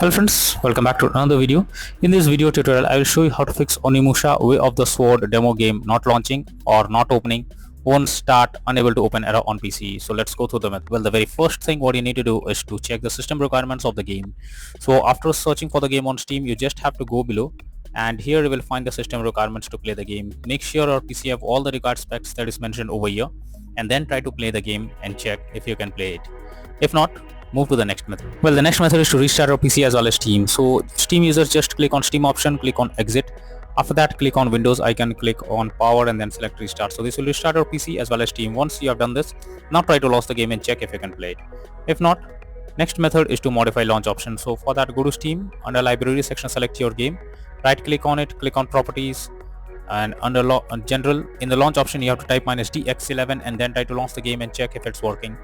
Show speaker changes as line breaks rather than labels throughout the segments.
Hello friends, welcome back to another video. In this video tutorial, I will show you how to fix Onimusha Way of the Sword demo game not launching or not opening, won't start, unable to open error on PC. So let's go through them. Well, the very first thing what you need to do is to check the system requirements of the game. So after searching for the game on Steam, you just have to go below and here you will find the system requirements to play the game. Make sure your PC have all the required specs that is mentioned over here and then try to play the game and check if you can play it. If not, move to the next method. Well, the next method is to restart your PC as well as Steam. So Steam users just click on Steam option, click on exit. After that, click on Windows icon, click on power and then select restart. So this will restart your PC as well as Steam. Once you have done this, now try to launch the game and check if you can play it. If not, next method is to modify launch option. So for that, go to Steam, under library section, select your game, right click on it, click on properties, and under general, in the launch option you have to type -dx11 and then try to launch the game and check if it's working.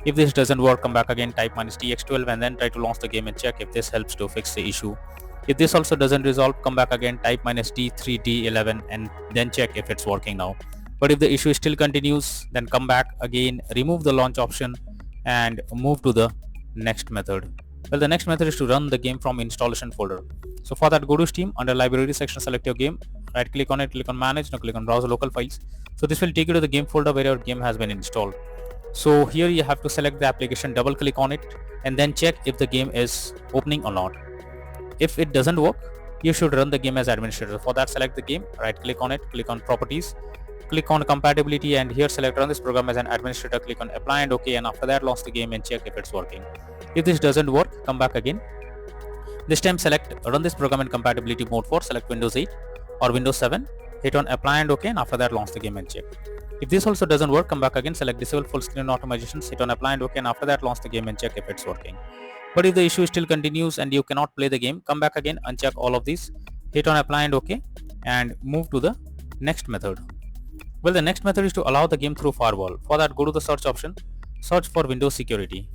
If this doesn't work, come back again, type -dx12 and then try to launch the game and check if this helps to fix the issue. If this also doesn't resolve, come back again, type -d3d11 and then check if it's working now. But if the issue still continues, then come back again, remove the launch option and move to the next method. Well, the next method is to run the game from installation folder. So for that, go to Steam, under library section, select your game, right click on it, click on manage, now click on browse local files. So this will take you to the game folder where your game has been installed. So here you have to select the application, double click on it and then check if the game is opening or not. If it doesn't work, you should run the game as administrator. For that, select the game, right click on it, click on properties, click on compatibility and here select run this program as an administrator, click on apply and OK, and after that launch the game and check if it's working. If this doesn't work, come back again. This time select run this program in compatibility mode 4, select Windows 8 or Windows 7, hit on apply and OK, and after that launch the game and check. If this also doesn't work, come back again, select disable full screen automatizations, hit on apply and OK, and after that launch the game and check if it's working. But if the issue still continues and you cannot play the game, come back again, uncheck all of these, hit on apply and OK and move to the next method. Well, the next method is to allow the game through firewall. For that, go to the search option, search for Windows security.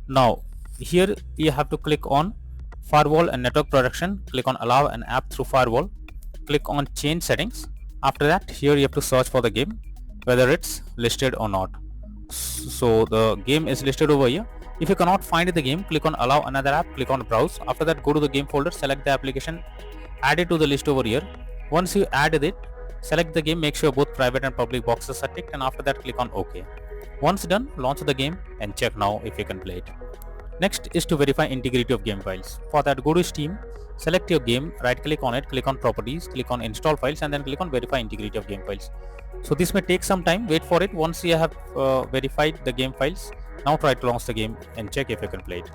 Now here you have to click on firewall and network protection, click on allow an app through firewall, click on change settings. After that, here you have to search for the game, whether it's listed or not. So the game is listed over here. If you cannot find the game, click on allow another app, click on browse. After that, go to the game folder, select the application, add it to the list over here. Once you added it, select the game, make sure both private and public boxes are ticked, and after that click on OK. Once done, launch the game and check now if you can play it. Next is to verify integrity of game files. For that, go to Steam, select your game, right click on it, click on properties, click on install files and then click on verify integrity of game files. So this may take some time, wait for it. Once you have verified the game files, now try to launch the game and check if you can play it.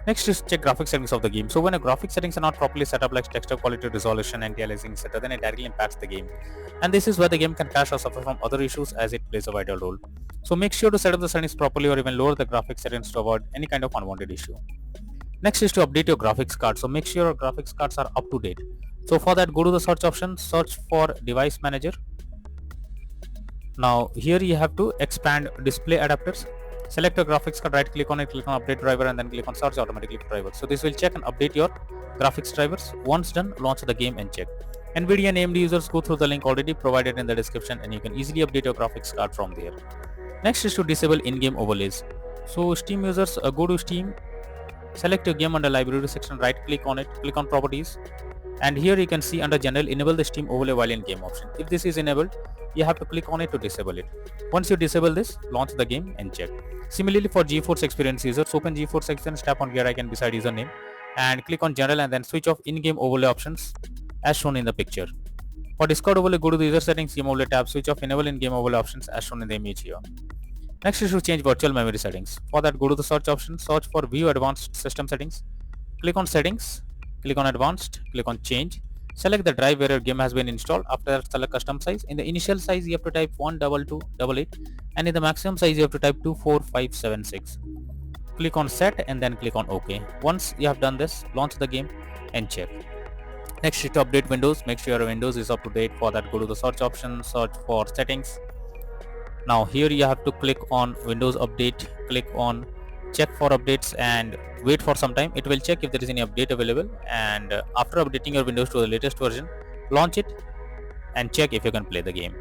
Next is check graphics settings of the game. So when a graphic settings are not properly set up, like texture quality, resolution, anti-aliasing, etc., then it directly impacts the game. And this is where the game can crash or suffer from other issues as it plays a vital role. So make sure to set up the settings properly or even lower the graphics settings to avoid any kind of unwanted issue. Next is to update your graphics card. So make sure your graphics cards are up to date. So for that, go to the search option, search for device manager. Now here you have to expand display adapters. Select your graphics card, right click on it, click on update driver and then click on search automatically for drivers. So this will check and update your graphics drivers. Once done, launch the game and check. NVIDIA and AMD users, go through the link already provided in the description and you can easily update your graphics card from there. Next is to disable in-game overlays. So Steam users, go to Steam, select your game under library section, right click on it, click on properties, and here you can see under general, enable the Steam overlay while in game option. If this is enabled, you have to click on it to disable it. Once you disable this, launch the game and check. Similarly for GeForce Experience users, open GeForce Experience, tap on gear icon beside username and click on general and then switch off in-game overlay options as shown in the picture. For Discord overlay, go to the user settings, game overlay tab, switch off enable in-game overlay options as shown in the image here. Next is to change virtual memory settings. For that, go to the search option, search for view advanced system settings, click on settings, click on advanced, click on change, select the drive where your game has been installed. After that, select custom size. In the initial size you have to type 12288 and in the maximum size you have to type 24576. Click on set and then click on OK. Once you have done this, launch the game and check. Next is to update Windows. Make sure your Windows is up to date. For that, go to the search option, search for settings. Now here you have to click on Windows Update, click on check for updates and wait for some time. It will check if there is any update available, and after updating your Windows to the latest version, launch it and check if you can play the game.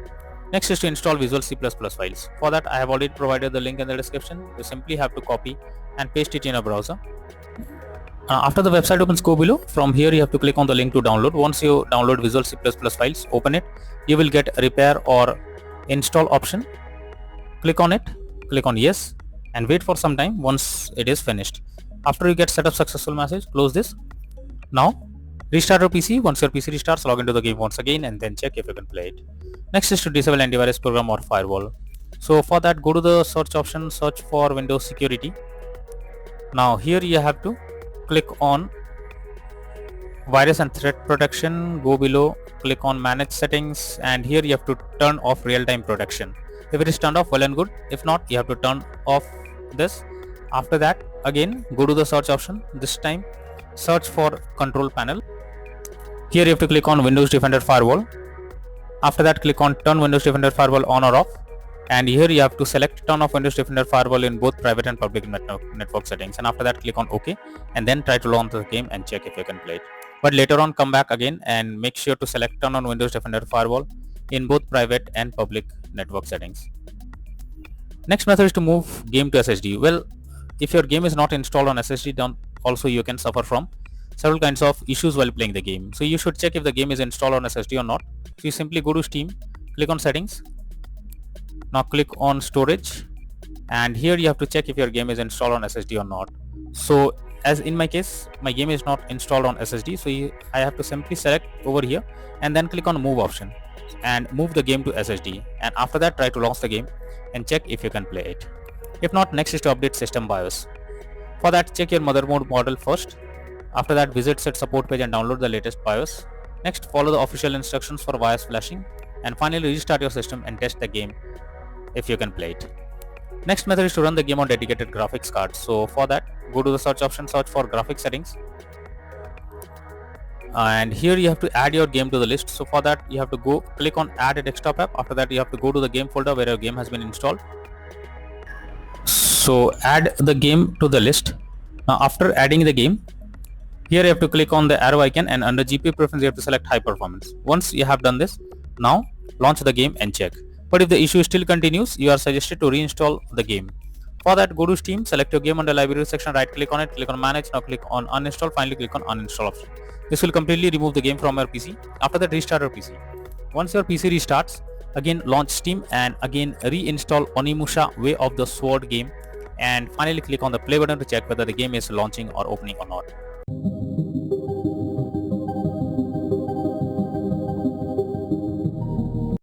Next is to install Visual C++ files. For that, I have already provided the link in the description. You simply have to copy and paste it in a browser. After the website opens, go below. From here you have to click on the link to download. Once you download Visual C++ files, open it. You will get repair or install option. Click on it, click on yes, and wait for some time. Once it is finished, after you get setup successful message, close this. Now restart your PC. Once your PC restarts, log into the game once again and then check if you can play it. Next is to disable antivirus program or firewall. So for that, go to the search option, search for Windows security. Now here you have to click on virus and threat protection. Go below, click on manage settings, and here you have to turn off real-time protection. If it is turned off, well and good. If not, you have to turn off this. After that, again go to the search option. This time search for control panel. Here you have to click on Windows Defender Firewall. After that, click on turn Windows Defender Firewall on or off, and here you have to select turn off Windows Defender Firewall in both private and public network settings, and after that click on OK, and then try to launch the game and check if you can play it. But later on, come back again and make sure to select turn on Windows Defender Firewall in both private and public network settings. Next method is to move game to SSD. Well, if your game is not installed on SSD, then also you can suffer from several kinds of issues while playing the game. So you should check if the game is installed on SSD or not. So you simply go to Steam, click on settings. Now click on storage, and here you have to check if your game is installed on SSD or not. So as in my case, my game is not installed on SSD, so I have to simply select over here and then click on move option and move the game to SSD, and after that try to launch the game and check if you can play it. If not, next is to update system BIOS. For that, check your motherboard model first. After that, visit set support page and download the latest BIOS. Next, follow the official instructions for BIOS flashing, and finally restart your system and test the game if you can play it. Next method is to run the game on dedicated graphics card. So for that, go to the search option, search for graphics settings, and here you have to add your game to the list. So for that, you have to go click on add a desktop app. After that, you have to go to the game folder where your game has been installed. So add the game to the list. Now after adding the game, here you have to click on the arrow icon, and under GPU preference you have to select high performance. Once you have done this, now launch the game and check. But if the issue still continues, you are suggested to reinstall the game. For that, go to Steam, select your game under library section, right click on it, click on manage, now click on uninstall, finally click on uninstall option. This will completely remove the game from your PC. After that, restart your PC. Once your PC restarts, again launch Steam and again reinstall Onimusha Way of the Sword game, and finally click on the play button to check whether the game is launching or opening or not.